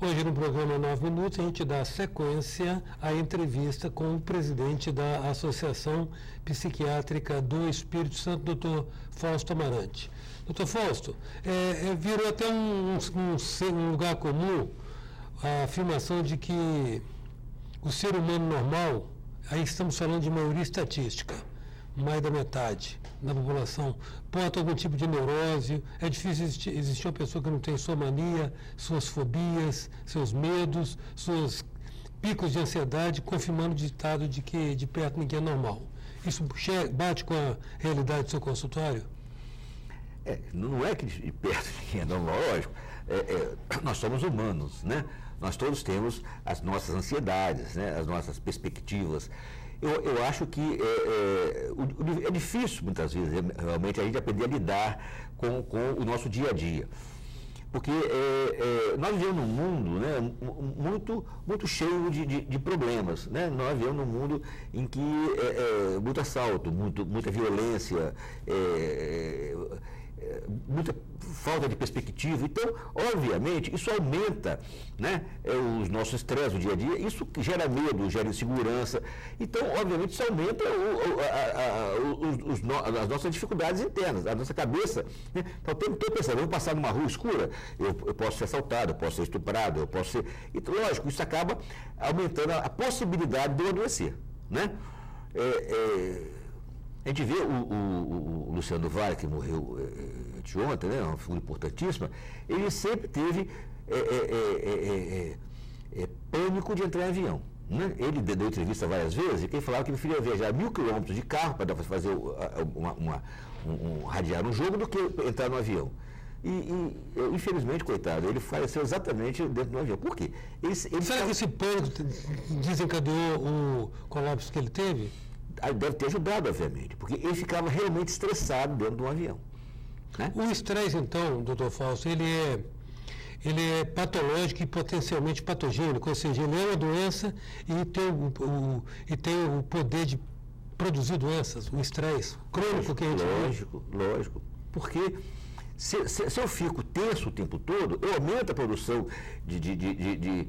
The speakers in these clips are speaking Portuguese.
Hoje no programa 9 Minutos a gente dá sequência à entrevista com o presidente da Associação Psiquiátrica do Espírito Santo, Dr. Fausto Amarante. Dr. Fausto, virou até um lugar comum a afirmação de que o ser humano normal, aí estamos falando de maioria estatística, mais da metade da população, porta algum tipo de neurose. É difícil existir uma pessoa que não tem sua mania, suas fobias, seus medos, seus picos de ansiedade, confirmando o ditado de que de perto ninguém é normal. Isso bate com a realidade do seu consultório? Não é que de perto ninguém é normal, lógico. Nós somos humanos, né? Nós todos temos as nossas ansiedades, né? As nossas perspectivas. Eu acho que é difícil, muitas vezes, realmente, a gente aprender a lidar com o nosso dia a dia. Porque nós vivemos num mundo, né, muito cheio de problemas. Né? Nós vivemos num mundo em que muito assalto, muita violência, muita falta de perspectiva. Então, obviamente, isso aumenta, né, os nossos estresses no dia a dia, isso gera medo, gera insegurança. Então, obviamente, isso aumenta as nossas dificuldades internas, a nossa cabeça. Né? Então, o tempo todo pensando, eu vou passar numa rua escura, eu posso ser assaltado, eu posso ser estuprado, eu posso ser... Então, lógico, isso acaba aumentando a possibilidade de eu adoecer. Né? A gente vê o Luciano Vale, que morreu de ontem, né, uma figura importantíssima, ele sempre teve pânico de entrar em avião. Né? Ele deu entrevista várias vezes e ele falava que preferia viajar 1.000 quilômetros de carro para fazer radiar um jogo do que entrar no avião. Infelizmente, coitado, ele faleceu exatamente dentro do avião. Por quê? Será que esse pânico desencadeou o colapso que ele teve? Deve ter ajudado, obviamente, porque ele ficava realmente estressado dentro de um avião. Né? O estresse, então, doutor Fausto, ele é patológico e potencialmente patogênico, ou seja, ele é uma doença e tem o poder de produzir doenças, o estresse crônico que a gente vê. Lógico. Porque se eu fico tenso o tempo todo, eu aumento a produção de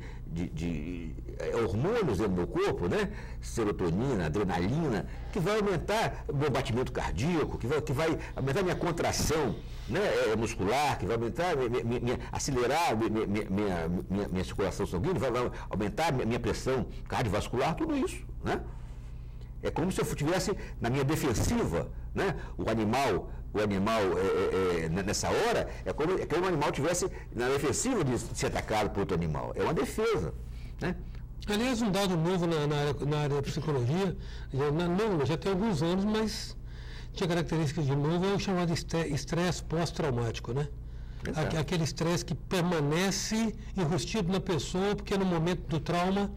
hormônios dentro do meu corpo, né? Serotonina, adrenalina, que vai aumentar o meu batimento cardíaco, que vai aumentar minha contração, né, muscular, que vai aumentar, acelerar minha circulação sanguínea, vai aumentar minha pressão cardiovascular, tudo isso. Né? É como se eu estivesse na minha defensiva, né? O animal nessa hora, é como que o animal estivesse na defensiva de ser atacado por outro animal. É uma defesa. Né? Aliás, um dado novo na área da psicologia, já tem alguns anos, mas tinha características de novo, é o chamado estresse pós-traumático, né? Aquele estresse que permanece enrustido na pessoa, porque no momento do trauma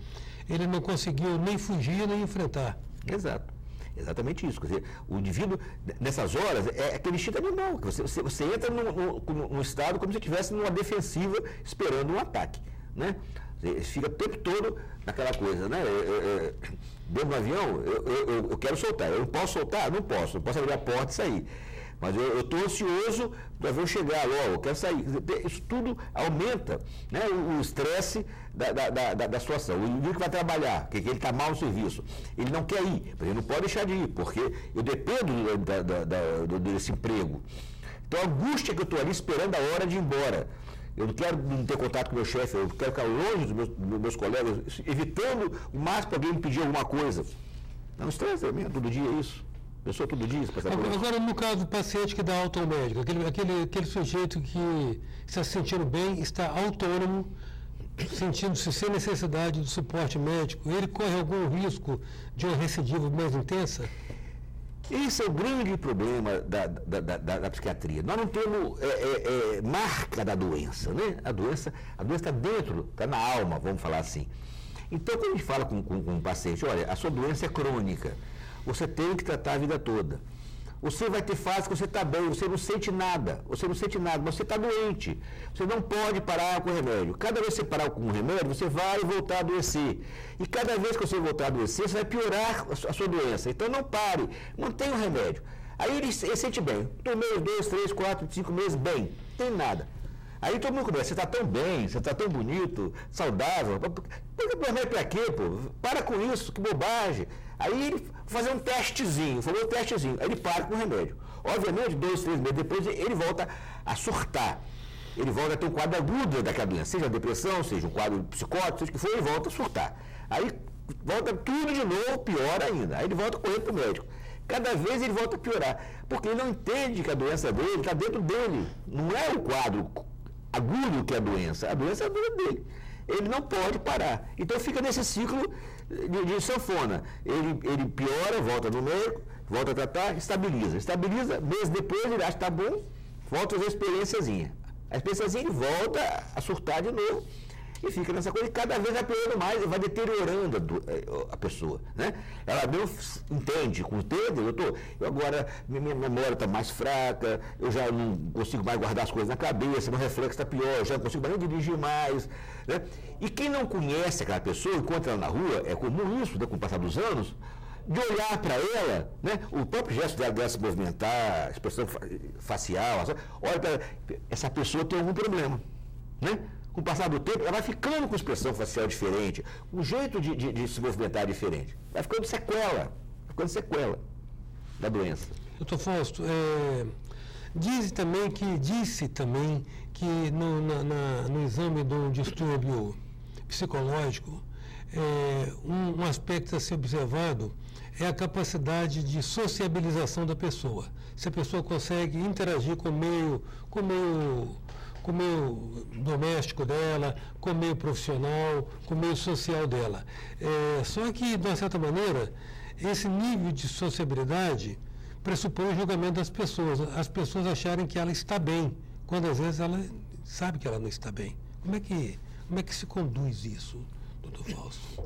ele não conseguiu nem fugir, nem enfrentar. Exato. Exatamente isso. Quer dizer, o indivíduo, nessas horas, é aquele instinto animal, que você entra num estado como se estivesse numa defensiva esperando um ataque. Né? Você fica o tempo todo naquela coisa, né? Dentro do avião, eu quero soltar. Eu não posso soltar? Não posso. Eu posso abrir a porta e sair. Mas eu estou ansioso para ver eu chegar logo, eu quero sair. Isso tudo aumenta, né, o estresse da situação. O indivíduo que vai trabalhar, que ele está mal no serviço, ele não quer ir, ele não pode deixar de ir, porque eu dependo desse emprego. Então a angústia que eu estou ali esperando a hora de ir embora. Eu não quero não ter contato com o meu chefe, eu quero ficar longe dos meus colegas, evitando o máximo para alguém me pedir alguma coisa. Não, estresse também, todo dia é isso. Pessoa todo dia. Agora, no caso do paciente que dá alta ao médico, aquele sujeito que está se sentindo bem, está autônomo, sentindo-se sem necessidade de suporte médico, ele corre algum risco de uma recidiva mais intensa? Esse é o grande problema da psiquiatria. Nós não temos marca da doença, né? A doença está dentro, está na alma, vamos falar assim. Então, quando a gente fala com um paciente, olha, a sua doença é crônica, você tem que tratar a vida toda. Você vai ter fases que você está bem, você não sente nada, mas você está doente. Você não pode parar com o remédio. Cada vez que você parar com o remédio, você vai voltar a adoecer. E cada vez que você voltar a adoecer, você vai piorar a sua doença. Então não pare, mantenha o remédio. Aí ele sente bem. 1 mês, 2, 3, 4, 5 meses, bem. Não tem nada. Aí todo mundo começa, você está tão bem, você está tão bonito, saudável, para quê, pô? Para com isso, que bobagem. Aí ele fazer um testezinho, falou um testezinho, aí ele para com o remédio. Obviamente, 2, 3 meses depois, ele volta a surtar. Ele volta a ter um quadro agudo daquela doença, seja depressão, seja um quadro psicótico, seja o que for, ele volta a surtar. Aí volta tudo de novo, pior ainda. Aí ele volta correndo para o médico. Cada vez ele volta a piorar, porque ele não entende que a doença dele está dentro dele. Não é o quadro agudo que é a doença é dentro dele. Ele não pode parar. Então fica nesse ciclo de sanfona. Ele piora, volta no médico, volta a tratar, estabiliza. Estabiliza, mês depois ele acha que está bom, volta a fazer a experiênciazinha. A experiênciazinha ele volta a surtar de novo. E fica nessa coisa, e cada vez vai piorando mais, vai deteriorando a pessoa, né? Ela não entende com o tempo, eu agora, minha memória está mais fraca, eu já não consigo mais guardar as coisas na cabeça, meu reflexo está pior, eu já não consigo mais nem dirigir mais, né? E quem não conhece aquela pessoa, encontra ela na rua, é comum isso, né, com o passar dos anos, de olhar para ela, né, o próprio gesto dela se movimentar, a expressão facial, olha para ela, essa pessoa tem algum problema, né? Com o passar do tempo, ela vai ficando com expressão facial diferente, um jeito de se movimentar diferente. Vai ficando sequela da doença. Doutor Fausto, disse também que no exame de um distúrbio psicológico, um aspecto a ser observado é a capacidade de sociabilização da pessoa. Se a pessoa consegue interagir com o meio doméstico dela, com o meio profissional, com o meio social dela. Só que, de uma certa maneira, esse nível de sociabilidade pressupõe o julgamento das pessoas. As pessoas acharem que ela está bem, quando às vezes ela sabe que ela não está bem. Como é que se conduz isso, doutor Fausto?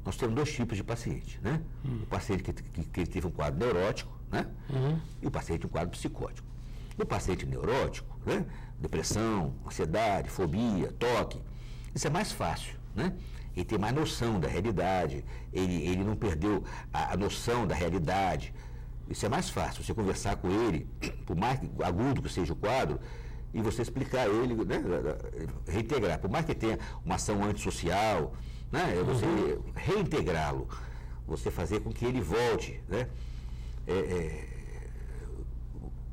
Nós temos 2 tipos de paciente, né? O paciente que teve um quadro neurótico, né? E o paciente com um quadro psicótico. O paciente neurótico, né? Depressão, ansiedade, fobia, toque, isso é mais fácil, né? Ele tem mais noção da realidade, ele não perdeu a noção da realidade. Isso é mais fácil, você conversar com ele, por mais agudo que seja o quadro, e você explicar a ele, né? Reintegrar. Por mais que tenha uma ação antissocial, né? Você reintegrá-lo, você fazer com que ele volte, né?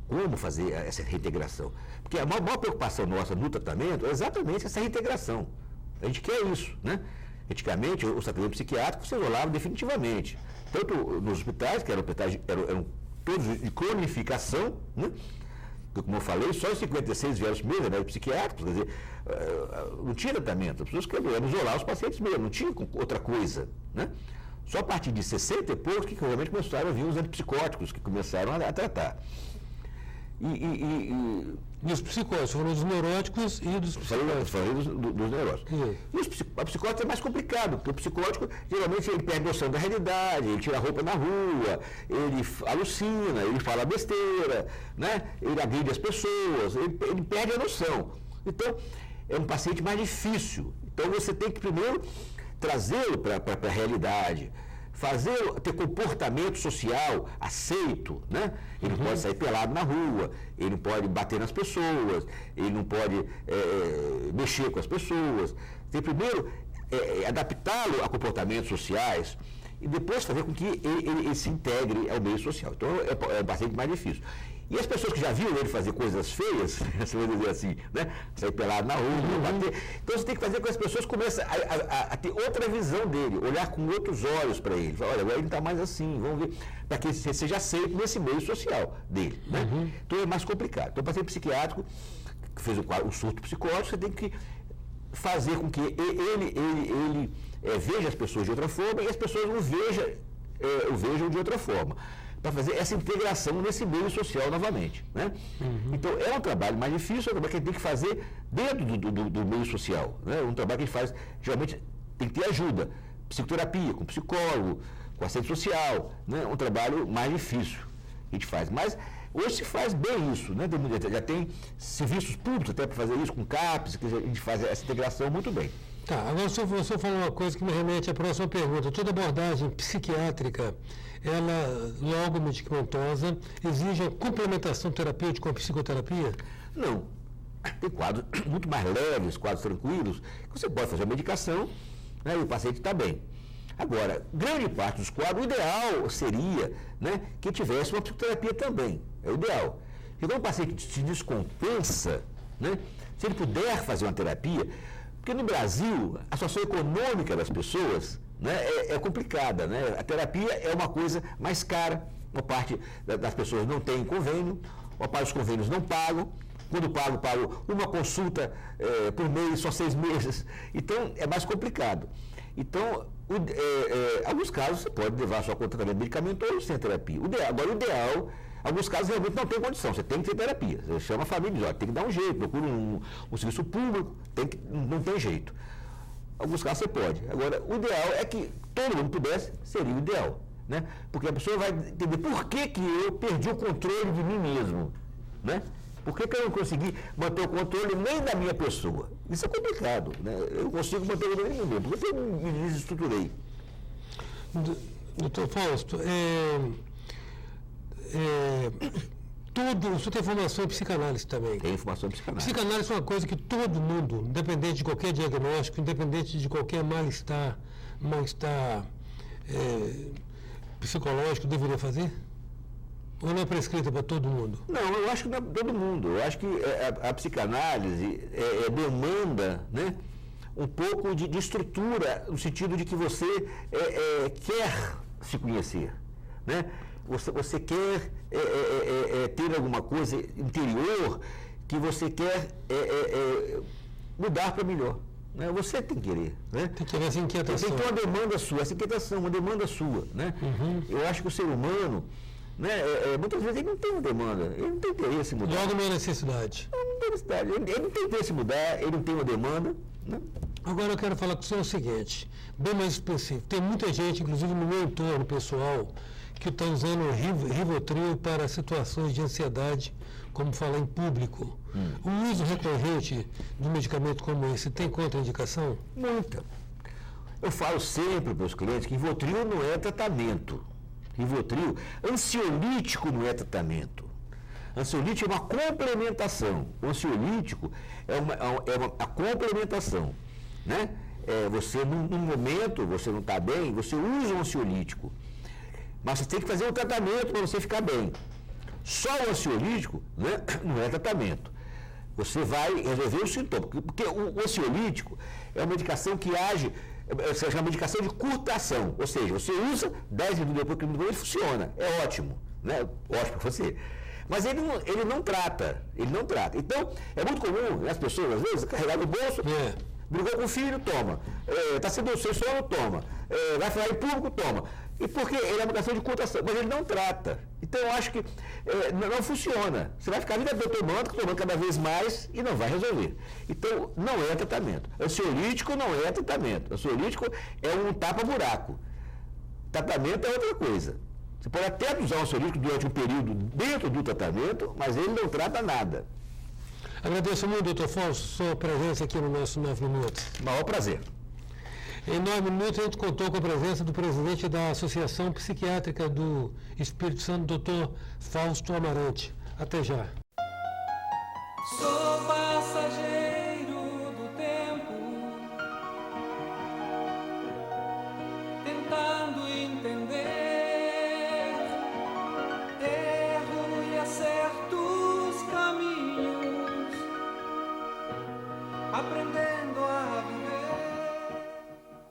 Como fazer essa reintegração? Porque a maior preocupação nossa no tratamento é exatamente essa reintegração. A gente quer isso, né? Antigamente, os tratamentos psiquiátricos se isolavam definitivamente. Tanto nos hospitais, que eram todos de cronificação, né? Como eu falei, só em 56 vieram os primeiros remédios psiquiátricos, quer dizer, não tinha tratamento. As pessoas queriam isolar os pacientes mesmo, não tinha outra coisa, né? Só a partir de 60 e poucos que realmente começaram a vir os antipsicóticos, que começaram a tratar. E os psicóticos, foram dos neuróticos e dos psicóticos. Falei dos neuróticos. E a psicótica é mais complicado, porque o psicótico, geralmente, ele perde noção da realidade, ele tira a roupa na rua, ele alucina, ele fala besteira, né? Ele agride as pessoas, ele perde a noção. Então, é um paciente mais difícil. Então, você tem que primeiro trazê-lo para a realidade, ter comportamento social aceito, né? Ele não pode sair pelado na rua, ele não pode bater nas pessoas, ele não pode mexer com as pessoas. Tem primeiro adaptá-lo a comportamentos sociais e depois fazer com que ele se integre ao meio social. Então é bastante mais difícil. E as pessoas que já viram ele fazer coisas feias, você vai dizer assim, né? Sair pelado na rua, bater. Então você tem que fazer com que as pessoas comecem a ter outra visão dele, olhar com outros olhos para ele. Falar, olha, agora ele não está mais assim, vamos ver, para que ele seja aceito nesse meio social dele. Né? Então é mais complicado. Então, o paciente psiquiátrico que fez o surto psicótico, você tem que fazer com que ele veja as pessoas de outra forma e as pessoas o vejam de outra forma, para fazer essa integração nesse meio social novamente. Né? Então, é um trabalho mais difícil, é um trabalho que a gente tem que fazer dentro do meio social. Né? Um trabalho que a gente faz, geralmente, tem que ter ajuda. Psicoterapia, com psicólogo, com assistente social. Né? Um trabalho mais difícil que a gente faz. Mas hoje se faz bem isso. Né? Já tem serviços públicos até para fazer isso, com CAPES, que a gente faz essa integração muito bem. Tá, agora só falar uma coisa que me remete à próxima pergunta. Toda abordagem psiquiátrica, ela, logo medicamentosa, exige a complementação terapêutica com a psicoterapia? Não. tem quadros muito mais leves, quadros tranquilos, que você pode fazer a medicação, né, e o paciente está bem. Agora, grande parte dos quadros, o ideal seria, né, que tivesse uma psicoterapia também, é o ideal. E quando o paciente se descompensa, né, se ele puder fazer uma terapia, porque no Brasil a situação econômica das pessoas, né, é complicada, né? A terapia é uma coisa mais cara, uma parte das pessoas não tem convênio, uma parte dos convênios não pagam, quando pago uma consulta por mês, só 6 meses, então é mais complicado. Então, alguns casos você pode levar só com tratamento medicamentoso sem terapia. Agora, o ideal, alguns casos realmente não tem condição, você tem que ter terapia. Você chama a família e diz, tem que dar um jeito, procura um serviço público, não tem jeito. Alguns casos você pode. Agora, o ideal é que todo mundo pudesse, seria o ideal. Né? Porque a pessoa vai entender por que eu perdi o controle de mim mesmo. Né? Por que eu não consegui manter o controle nem da minha pessoa? Isso é complicado. Né? Eu não consigo manter o controle de mim mesmo, porque eu me desestruturei. Doutor Fausto, o senhor tem formação em psicanálise também. Tem formação em psicanálise. Psicanálise é uma coisa que todo mundo, independente de qualquer diagnóstico, independente de qualquer mal-estar psicológico, deveria fazer? Ou não é prescrita para todo mundo? Não, eu acho que não é para todo mundo. Eu acho que a psicanálise demanda, né, um pouco de estrutura, no sentido de que você quer se conhecer. Né? Você quer ter alguma coisa interior que você quer mudar para melhor. Né? Você tem que querer. Né? Tem que ter essa inquietação. Tem que ter uma demanda sua, essa inquietação, uma demanda sua. Né? Uhum. Eu acho que o ser humano, né, muitas vezes ele não tem uma demanda, ele não tem interesse em mudar. Logo não é necessidade. Não tem necessidade, ele não tem interesse em mudar, ele não tem uma demanda. Né? Agora eu quero falar com o senhor o seguinte, bem mais específico. Tem muita gente, inclusive no meu entorno pessoal, que está usando Rivotril para situações de ansiedade, como falar em público. O uso recorrente de um medicamento como esse tem contraindicação? Muita. Eu falo sempre para os clientes que Rivotril não é tratamento. Rivotril, ansiolítico não é tratamento. Ansiolítico é uma complementação. O ansiolítico é a complementação. Né? Você, num momento, você não está bem, você usa um ansiolítico. Mas você tem que fazer um tratamento para você ficar bem. Só o ansiolítico, né, não é tratamento. Você vai resolver o sintoma. Porque o ansiolítico é uma medicação que age, é uma medicação de curta ação. Ou seja, você usa 10 minutos depois que ele funciona. É ótimo. Né? Ótimo para você. Mas ele não trata. Ele não trata. Então, é muito comum as pessoas, às vezes, carregar no bolso. Brigou com o filho, toma. Está sendo sem sono, toma. Vai falar em público, toma. E porque ele é uma medicação de curta ação, mas ele não trata. Então eu acho que não funciona. Você vai ficar a vida toda tomando cada vez mais e não vai resolver. Então não é tratamento. Ansiolítico não é tratamento. Ansiolítico é um tapa-buraco. Tratamento é outra coisa. Você pode até usar o ansiolítico durante um período dentro do tratamento, mas ele não trata nada. Agradeço muito, doutor Fausto, sua presença aqui no nosso 9 Minutos. Maior prazer. Em 9 minutos, a gente contou com a presença do presidente da Associação Psiquiátrica do Espírito Santo, doutor Fausto Amarante. Até já. Sou passageiro do tempo, tentando entender erro e acerto os caminhos, aprendendo